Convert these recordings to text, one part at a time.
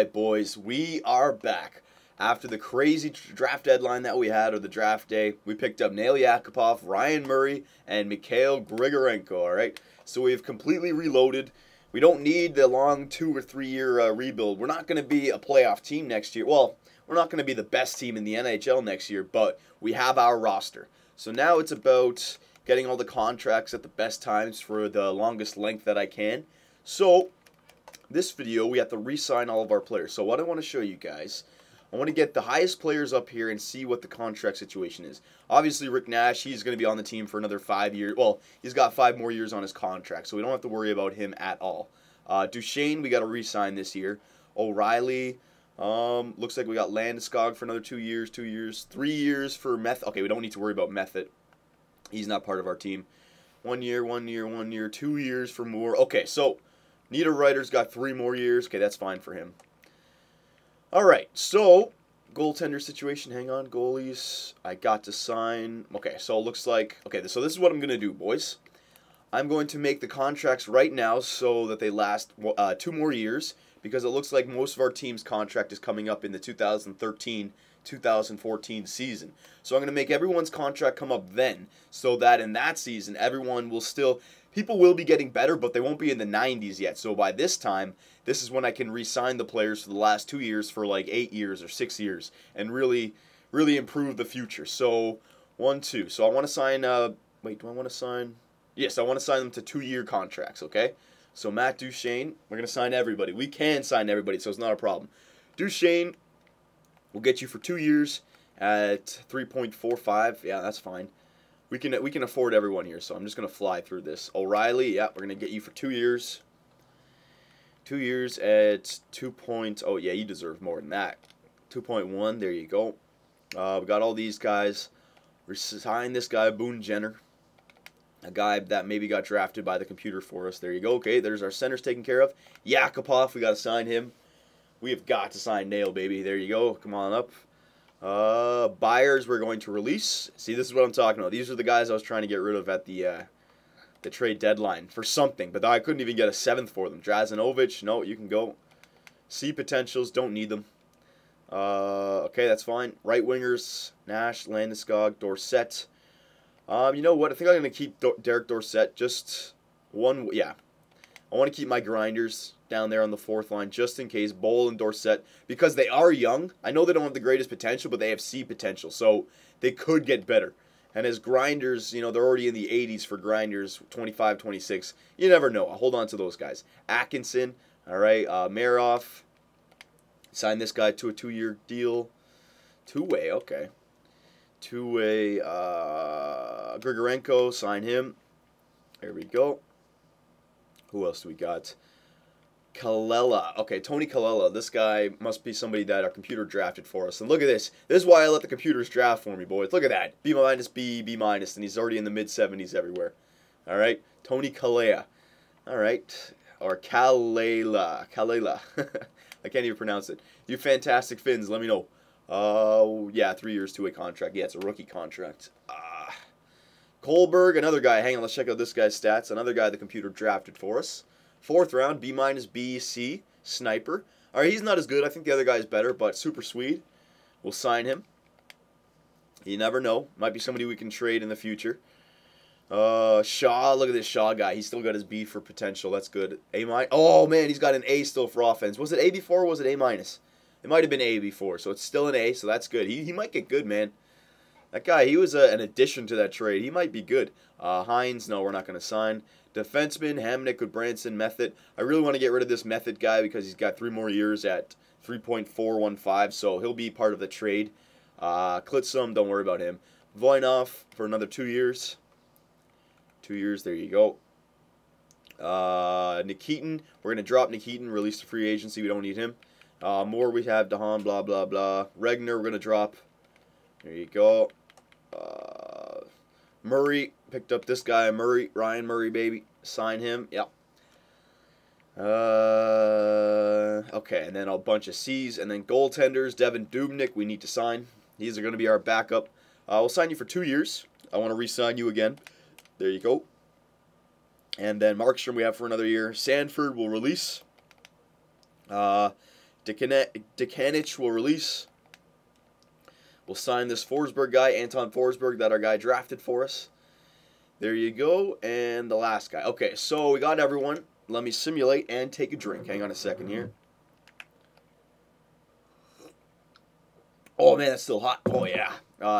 Alright, boys, we are back. After the crazy draft deadline that we had, or the draft day, we picked up Nail Yakupov, Ryan Murray, and Mikhail Grigorenko, alright? So we've completely reloaded. We don't need the long 2 or 3 year rebuild. We're not going to be a playoff team next year. Well, we're not going to be the best team in the NHL next year, but we have our roster. So now it's about getting all the contracts at the best times for the longest length that I can. So this video, we have to re-sign all of our players. So what I want to show you guys, I want to get the highest players up here and see what the contract situation is. Obviously, Rick Nash, he's going to be on the team for another 5 years. Well, he's got 5 more years on his contract, so we don't have to worry about him at all. Duchesne, we got to re-sign this year. O'Reilly, looks like we got Landeskog for another 2 years, 2 years, 3 years for Method. Okay, we don't need to worry about Method. He's not part of our team. 1 year, 1 year, 1 year, 2 years for Moore. Okay, so Niederreiter's got 3 more years. Okay, that's fine for him. Alright, so goaltender situation. Hang on, goalies. I got to sign. Okay, so it looks like... Okay, so this is what I'm going to do, boys. I'm going to make the contracts right now so that they last 2 more years, because it looks like most of our team's contract is coming up in the 2013-2014 season. So I'm going to make everyone's contract come up then, so that in that season, everyone will still... People will be getting better, but they won't be in the 90s yet. So by this time, this is when I can re-sign the players for the last 2 years for like 8 years or 6 years and really improve the future. So, 1, 2. So I want to sign, wait, do I want to sign? Yes, I want to sign them to 2-year contracts, okay? So Matt Duchesne, we're going to sign everybody. We can sign everybody, so it's not a problem. Duchesne, we'll get you for 2 years at 3.45. Yeah, that's fine. We can afford everyone here, so I'm just going to fly through this. O'Reilly, yeah, we're going to get you for 2 years. 2 years at 2 point... Oh, yeah, you deserve more than that. 2.1, there you go. We got all these guys. We signed this guy, Boone Jenner. A guy that maybe got drafted by the computer for us. There you go. Okay, there's our centers taken care of. Yakupov, we got to sign him. We have got to sign Nail, baby. There you go. Come on up. Buyers we're going to release. See, this is what I'm talking about. These are the guys I was trying to get rid of at the trade deadline for something, but I couldn't even get a 7th for them. Drazanovich, no, you can go. C potentials, don't need them. Okay, that's fine. Right wingers, Nash, Landeskog, Dorsett. You know what? I think I'm going to keep Derek Dorsett. Just one, yeah. I want to keep my grinders down there on the 4th line just in case. Bowl and Dorsett, because they are young. I know they don't have the greatest potential, but they have C potential, so they could get better. And as grinders, you know, they're already in the 80s for grinders, 25, 26. You never know. I'll hold on to those guys. Atkinson, all right. Maroff, sign this guy to a 2-year deal. 2-way, okay. 2-way, Grigorenko, sign him. There we go. Who else do we got? Kalela. Okay, Tony Kalela. This guy must be somebody that our computer drafted for us. And look at this. This is why I let the computers draft for me, boys. Look at that. B-, B, B-, and he's already in the mid-70s everywhere. All right, Tony Kalela. All right, or Kalela. Kalela. I can't even pronounce it. You fantastic Finns, let me know. Yeah, 3 years, 2-way contract. Yeah, it's a rookie contract. Kohlberg, another guy. Hang on, let's check out this guy's stats. Another guy the computer drafted for us. 4th round, B-, B, C, sniper. All right, he's not as good. I think the other guy's better, but super Swede. We'll sign him. You never know. Might be somebody we can trade in the future. Shaw, look at this Shaw guy. He's still got his B for potential. That's good. A-. Oh, man, he's got an A still for offense. Was it A before or was it A-? It might have been A before, so it's still an A, so that's good. He might get good, man. That guy, he was an addition to that trade. He might be good. Hines, no, we're not going to sign. Defenseman, Hamnick with Branson, Method. I really want to get rid of this Method guy because he's got 3 more years at 3.415, so he'll be part of the trade. Klitzum, don't worry about him. Voinov for another 2 years. 2 years, there you go. Nikitin, we're going to drop Nikitin, release the free agency. We don't need him. More we have, Dahan, blah, blah, blah. Regner, we're going to drop. There you go. Murray, picked up this guy, Murray, Ryan Murray, baby. Sign him, yep. Okay, and then a bunch of C's, and then goaltenders, Devin Dubnyk, we need to sign. These are going to be our backup. We'll sign you for 2 years. I want to re-sign you again. There you go. And then Markstrom we have for another year. Sanford will release. Dekanich will release. We'll sign this Forsberg guy, Anton Forsberg, that our guy drafted for us. There you go. And the last guy. Okay, so we got everyone. Let me simulate and take a drink. Hang on a second here. Oh, man, that's still hot. Oh, yeah.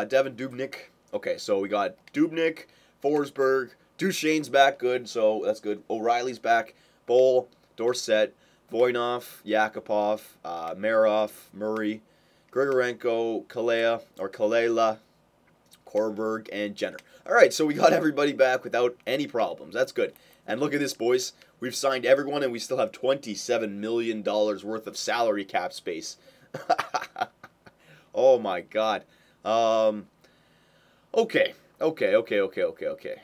Devin Dubnyk. Okay, so we got Dubnyk, Forsberg, Duchesne's back. Good, so that's good. O'Reilly's back. Bowl, Dorsett, Voynov, Yakupov, Marov, Murray, Grigorenko, Kalela, Korberg, and Jenner. All right, so we got everybody back without any problems. That's good. And look at this, boys. We've signed everyone, and we still have $27 million worth of salary cap space. Oh, my God. Okay.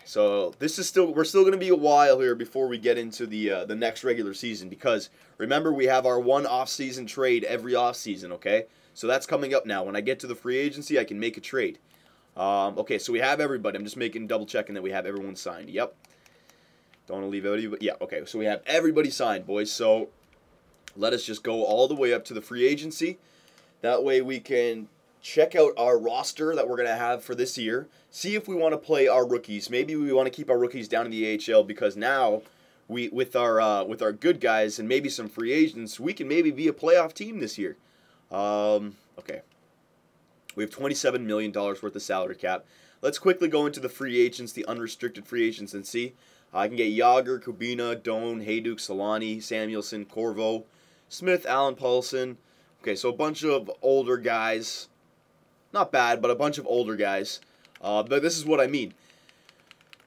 So this is we're still going to be a while here before we get into the next regular season, because remember, we have our one off-season trade every off-season, okay? So that's coming up now. When I get to the free agency, I can make a trade. Okay, so we have everybody. I'm just double checking that we have everyone signed. Yep. Don't want to leave anybody, but yeah, okay. So we have everybody signed, boys. So let us just go all the way up to the free agency. That way we can check out our roster that we're going to have for this year. See if we want to play our rookies. Maybe we want to keep our rookies down in the AHL, because now with our good guys and maybe some free agents, we can maybe be a playoff team this year. Okay. We have $27 million worth of salary cap. Let's quickly go into the free agents, the unrestricted free agents, and see. I can get Yager, Kubina, Doan, Hayduk, Solani, Samuelson, Corvo, Smith, Allen Paulson. Okay, so a bunch of older guys. Not bad, but a bunch of older guys. But this is what I mean.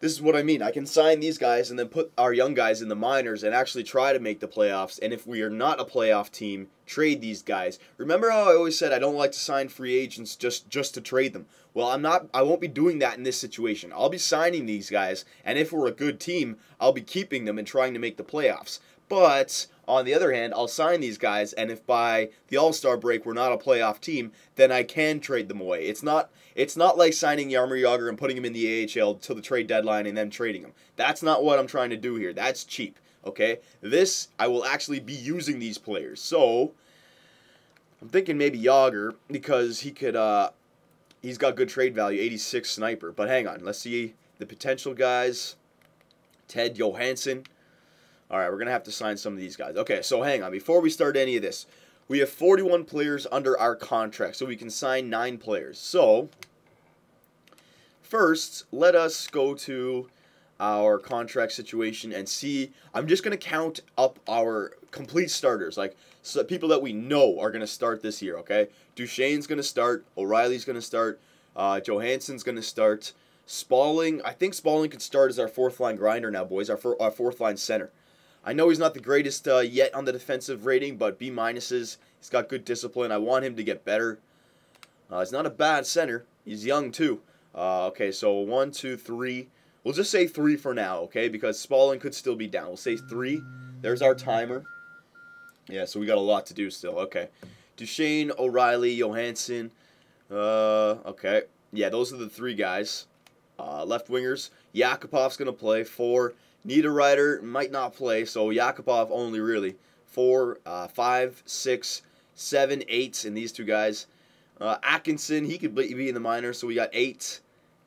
I can sign these guys and then put our young guys in the minors and actually try to make the playoffs. And if we are not a playoff team, trade these guys. Remember how I always said I don't like to sign free agents just to trade them? Well, I won't be doing that in this situation. I'll be signing these guys, and if we're a good team, I'll be keeping them and trying to make the playoffs. But on the other hand, I'll sign these guys, and if by the All-Star break we're not a playoff team, then I can trade them away. It's not like signing Jaromir Jagr and putting him in the AHL till the trade deadline and then trading him. That's not what I'm trying to do here. That's cheap, okay? I will actually be using these players. So I'm thinking maybe Jagr, because he could he's got good trade value, 86 sniper. But hang on, let's see the potential guys. Ted Johansson. All right, we're going to have to sign some of these guys. Okay, so hang on. Before we start any of this, we have 41 players under our contract, so we can sign 9 players. So, first, let us go to our contract situation and see. I'm just going to count up our complete starters, like people that we know are going to start this year, okay? Duchesne's going to start. O'Reilly's going to start. Johansson's going to start. Spalling, I think Spalling could start as our fourth-line grinder now, boys, our fourth-line center. I know he's not the greatest yet on the defensive rating, but B minuses. He's got good discipline. I want him to get better. He's not a bad center. He's young, too. Okay, so 1, 2, 3. We'll just say 3 for now, okay, because Spalling could still be down. We'll say 3. There's our timer. Yeah, so we got a lot to do still. Okay. Duchesne, O'Reilly, Johansson. Okay. Yeah, those are the 3 guys. Left wingers. Yakupov's going to play. 4. Niederreiter might not play, so Yakupov only really. 4, 5, 6, 7, 8 in these 2 guys. Atkinson, he could be in the minors, so we got 8.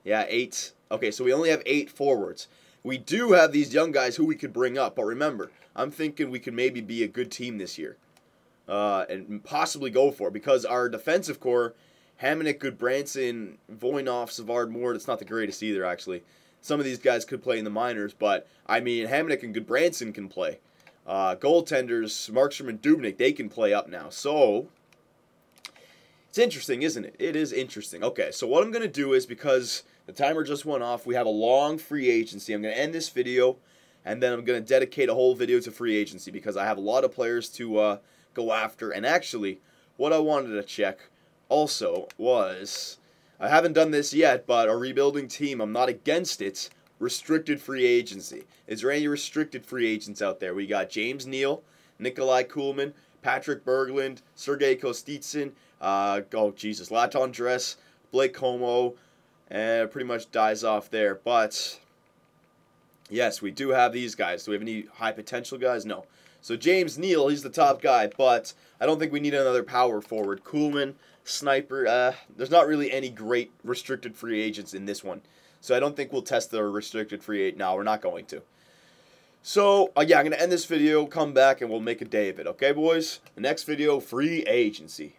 Yeah, 8. Okay, so we only have 8 forwards. We do have these young guys who we could bring up, but remember, I'm thinking we could maybe be a good team this year. And possibly go for it, because our defensive core, Hamonic, Goodbranson, Voynov, Savard, Moore, it's not the greatest either, actually. Some of these guys could play in the minors, but, I mean, Hamonic and Goodbranson can play. Goaltenders, Markstrom and Dubnyk, they can play up now. So, it's interesting, isn't it? It is interesting. Okay, so what I'm going to do is, because the timer just went off, we have a long free agency. I'm going to end this video, and then I'm going to dedicate a whole video to free agency, because I have a lot of players to go after. And actually, what I wanted to check also was, I haven't done this yet, but a rebuilding team, I'm not against it, restricted free agency. Is there any restricted free agents out there? We got James Neal, Nikolai Kuhlman, Patrick Berglund, Sergei Kostitsyn, Laton Dress, Blake Como, and it pretty much dies off there. But, yes, we do have these guys. Do we have any high potential guys? No. So James Neal, he's the top guy, but I don't think we need another power forward. Kuhlman, Sniper, there's not really any great restricted free agents in this one. So I don't think we'll test the restricted free agent. No, we're not going to. So, yeah, I'm going to end this video, come back, and we'll make a day of it. Okay, boys? The next video, free agency.